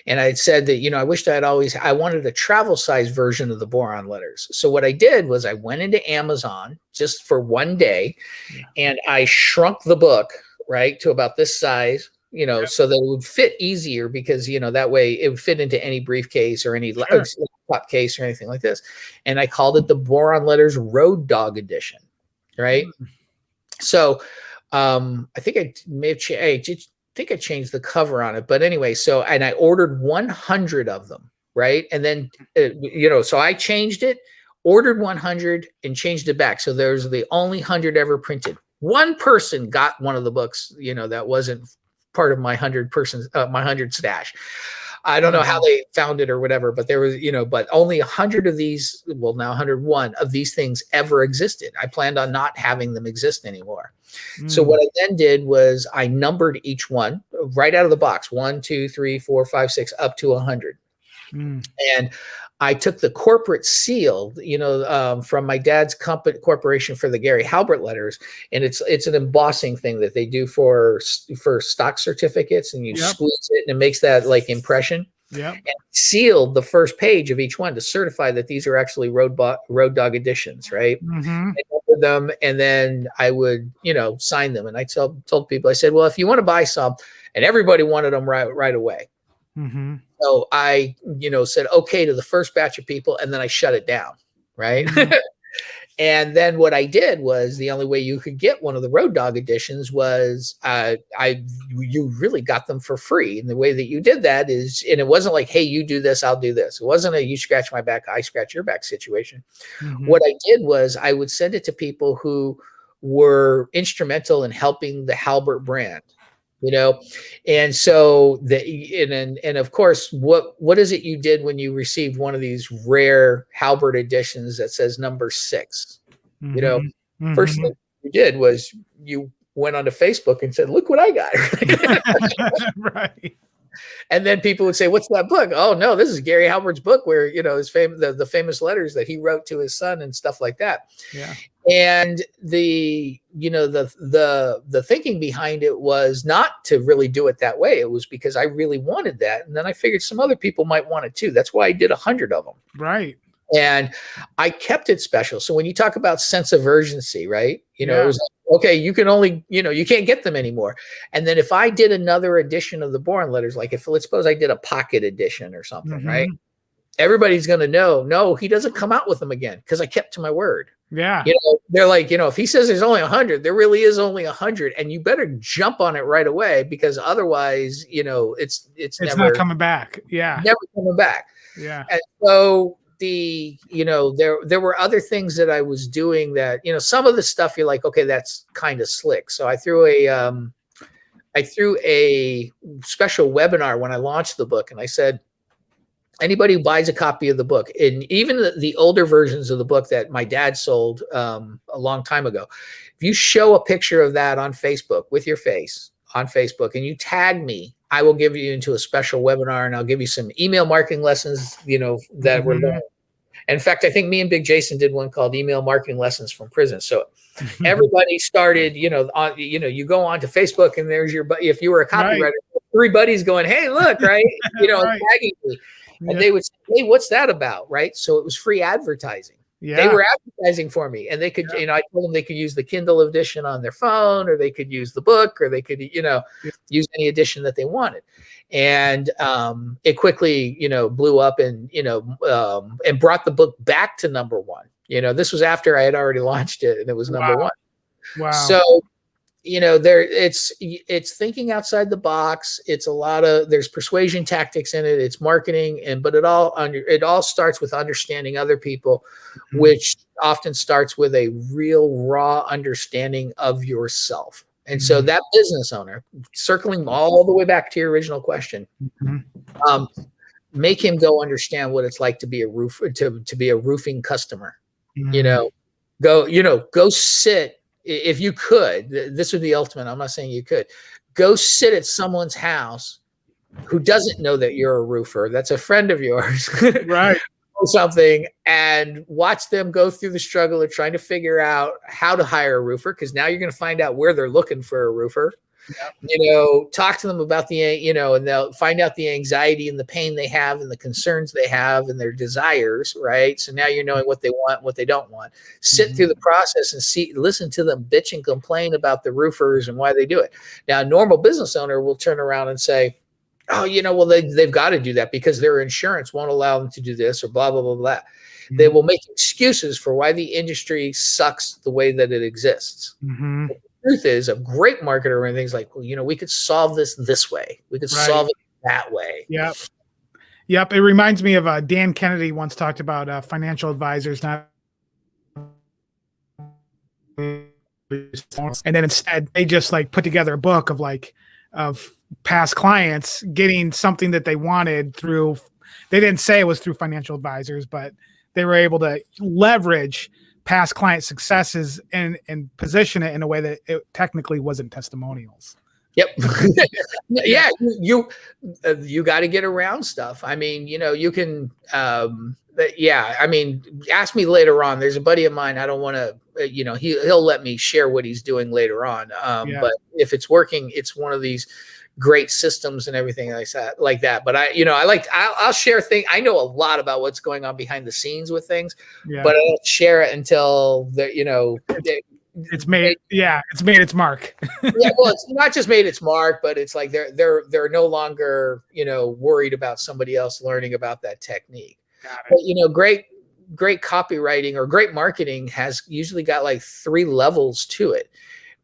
And I said that, I wished I wanted a travel size version of the Boron Letters. So what I did was I went into Amazon just for one day and I shrunk the book, right, to about this size, so that it would fit easier, because, that way it would fit into any briefcase or any laptop case or anything like this. And I called it the Boron Letters Road Dog Edition, right? So I think I may have I changed the cover on it, but anyway, and I ordered 100 of them, right? And then, so I changed it, ordered 100 and changed it back. So there's the only 100 ever printed. One person got one of the books, that wasn't part of my 100 stash. I don't know how they found it or whatever, but there was, but only 100 of these, well, now 101 of these things ever existed. I planned on not having them exist anymore. So what I then did was I numbered each one right out of the box, 1, 2, 3, 4, 5, 6, up to 100. And I took the corporate seal, from my dad's corporation for the Gary Halbert letters, and it's an embossing thing that they do for stock certificates, and you squeeze it and it makes that like impression. And sealed the first page of each one to certify that these are actually Road Dog editions, right? I numbered them, and then I would, sign them. And I told people, I said, well, if you want to buy some, and everybody wanted them right away. So I, said okay to the first batch of people, and then I shut it down, right? And then what I did was, the only way you could get one of the Road Dog editions was you really got them for free. And the way that you did that is, and it wasn't like, hey, you do this, I'll do this. It wasn't a you scratch my back, I scratch your back situation. What I did was I would send it to people who were instrumental in helping the Halbert brand. And so and of course, what is it you did when you received one of these rare Halbert editions that says number 6? First thing you did was you went onto Facebook and said, look what I got. Right. And then people would say, what's that book? Oh no, this is Gary Halbert's book where, his the famous letters that he wrote to his son and stuff like that. And the thinking behind it was not to really do it that way. It was because I really wanted that. And then I figured some other people might want it too. That's why I did 100 of them. Right. And I kept it special. So when you talk about sense of urgency, right? It was like, okay, you can only, you can't get them anymore. And then if I did another edition of the Bourne letters, like let's suppose I did a pocket edition or something, right? Everybody's going to know, no, he doesn't come out with them again because I kept to my word. Yeah. They're like, if he says there's only 100, there really is only 100, and you better jump on it right away, because otherwise, it's never not coming back. Yeah. Never coming back. Yeah. And so there were other things that I was doing that, some of the stuff you're like, okay, that's kind of slick. So I threw a special webinar when I launched the book, and I said, anybody who buys a copy of the book, and even the older versions of the book that my dad sold a long time ago, if you show a picture of that on Facebook with your face on Facebook and you tag me, I will give you into a special webinar, and I'll give you some email marketing lessons, that were learned. In fact, I think me and Big Jason did one called Email Marketing Lessons from Prison. So everybody started, you go on to Facebook, and there's if you were a copywriter, 3 buddies going, hey, look, right, tagging me. And they would say, hey, what's that about? Right. So it was free advertising. They were advertising for me, and they could, I told them they could use the Kindle edition on their phone, or they could use the book, or they could, use any edition that they wanted. And it quickly, blew up and brought the book back to number 1. This was after I had already launched it, and it was number 1. Wow. So, it's thinking outside the box. It's there's persuasion tactics in it. It's marketing, but it all starts with understanding other people, which often starts with a real raw understanding of yourself. And so that business owner, circling all the way back to your original question, make him go understand what it's like to be a roofer, to be a roofing customer. Go sit. If you could, this would be ultimate. I'm not saying you could. Go sit at someone's house who doesn't know that you're a roofer, that's a friend of yours, right? Or something, and watch them go through the struggle of trying to figure out how to hire a roofer, because now you're going to find out where they're looking for a roofer. Talk to them about and they'll find out the anxiety and the pain they have and the concerns they have and their desires, right? So now you're knowing what they want, what they don't want. Sit through the process and listen to them bitch and complain about the roofers and why they do it. Now, a normal business owner will turn around and say, oh, well, they've got to do that because their insurance won't allow them to do this, or blah, blah, blah, blah. They will make excuses for why the industry sucks the way that it exists. Truth is, a great marketer or anything's like, well, we could solve this way. We could solve it that way. Yep. It reminds me of Dan Kennedy once talked about financial advisors not and then instead they just like put together a book of past clients getting something that they wanted through. They didn't say it was through financial advisors, but they were able to leverage past client successes and position it in a way that it technically wasn't testimonials. Yep. Yeah. You got to get around stuff. I mean, you can, I mean, ask me later on. There's a buddy of mine. I don't want to, he'll let me share what he's doing later on. But if it's working, it's one of these great systems and everything like that. But I'll share things. I know a lot about what's going on behind the scenes with things, but I don't share it until it's made its mark. Yeah, well, it's not just made its mark, but it's like they're no longer, worried about somebody else learning about that technique. But, great copywriting or great marketing has usually got like 3 levels to it.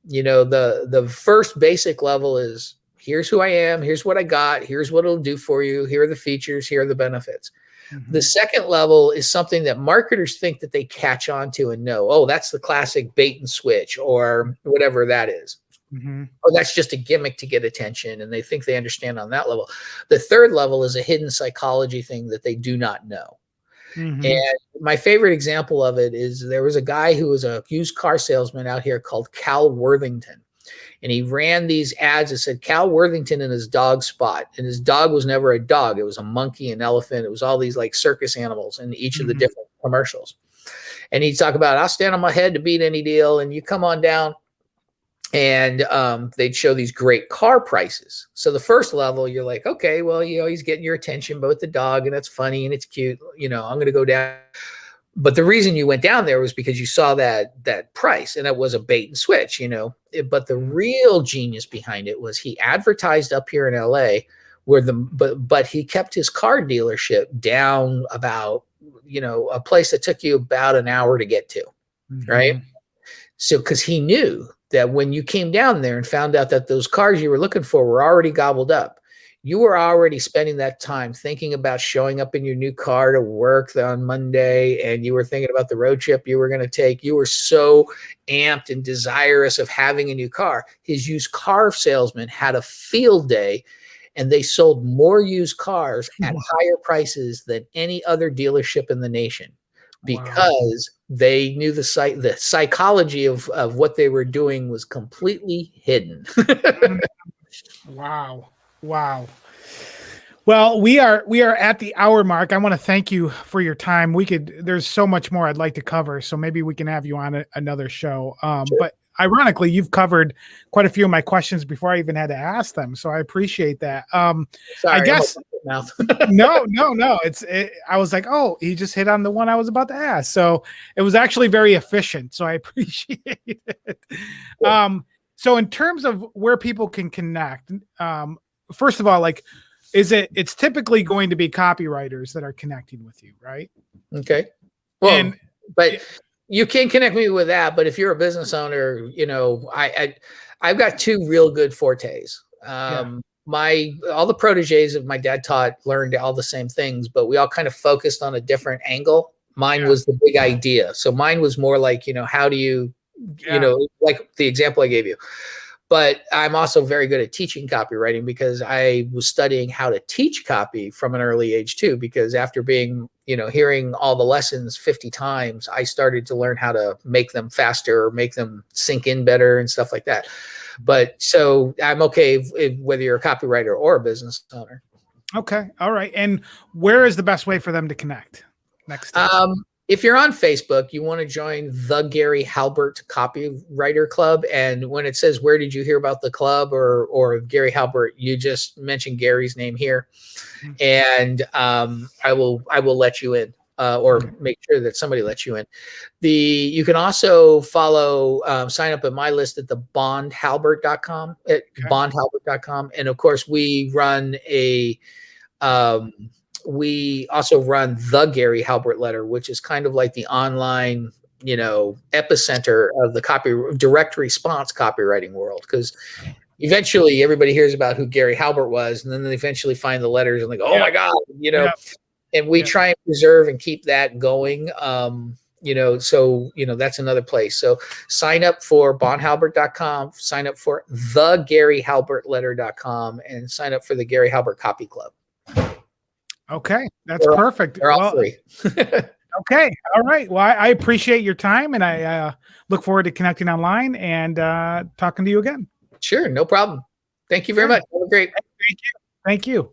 The first basic level is, here's who I am, here's what I got, here's what it'll do for you, here are the features, here are the benefits. Mm-hmm. The second level is something that marketers think that they catch on to and know, oh, that's the classic bait and switch or whatever that is. Mm-hmm. Or that's just a gimmick to get attention, and they think they understand on that level. The third level is a hidden psychology thing that they do not know. Mm-hmm. And my favorite example of it is there was a guy who was a used car salesman out here called Cal Worthington. And he ran these ads that said Cal Worthington and his dog Spot. And his dog was never a dog. It was a monkey, an elephant. It was all these like circus animals in each of the different commercials. And he'd talk about, I'll stand on my head to beat any deal. And you come on down. And they'd show these great car prices. So the first level, you're like, okay, well, he's getting your attention, but with the dog, and it's funny and it's cute. I'm going to go down. But the reason you went down there was because you saw that price, and it was a bait and switch, But the real genius behind it was he advertised up here in LA where but he kept his car dealership down about, a place that took you about an hour to get to, right? So because he knew that when you came down there and found out that those cars you were looking for were already gobbled up, you were already spending that time thinking about showing up in your new car to work on Monday, and you were thinking about the road trip you were going to take. You were so amped and desirous of having a new car. His used car salesman had a field day, and they sold more used cars at higher prices than any other dealership in the nation, because they knew the psychology of what they were doing was completely hidden. Wow. Well, we are at the hour mark. I want to thank you for your time. There's so much more I'd like to cover, so maybe we can have you on another show. Sure. But ironically, you've covered quite a few of my questions before I even had to ask them, so I appreciate that. Sorry, I guess no. I was like, oh, he just hit on the one I was about to ask, so it was actually very efficient. So I appreciate it. Yeah. So in terms of where people can connect, first of all, it's typically going to be copywriters that are connecting with you, right? Okay. Well, but you can connect me with that. But if you're a business owner, I've got 2 real good fortes. All the proteges of my dad learned all the same things, but we all kind of focused on a different angle. Mine was the big idea. So mine was more like, how do you, like the example I gave you. But I'm also very good at teaching copywriting, because I was studying how to teach copy from an early age too, because after being, hearing all the lessons 50 times, I started to learn how to make them faster or make them sink in better and stuff like that. But so I'm okay whether you're a copywriter or a business owner. Okay. All right. And where is the best way for them to connect next time? If you're on Facebook, you want to join the Gary Halbert Copywriter Club. And when it says, where did you hear about the club or Gary Halbert, you just mention Gary's name here. And I will let you in, or make sure that somebody lets you in. You can also follow, sign up at my list at the bondhalbert.com, bondhalbert.com. And of course, we run we also run the Gary Halbert letter, which is kind of like the online, epicenter of the direct response copywriting world. Because eventually everybody hears about who Gary Halbert was, and then they eventually find the letters and like, oh my God, and we try and preserve and keep that going. So that's another place. So sign up for bondhalbert.com, sign up for thegaryhalbertletter.com, and sign up for the Gary Halbert Copy Club. Okay, that's They're perfect. They're all free. Okay, all right. Well, I appreciate your time, and I look forward to connecting online and talking to you again. Sure, no problem. Thank you very much. Have a great. Thank you. Thank you.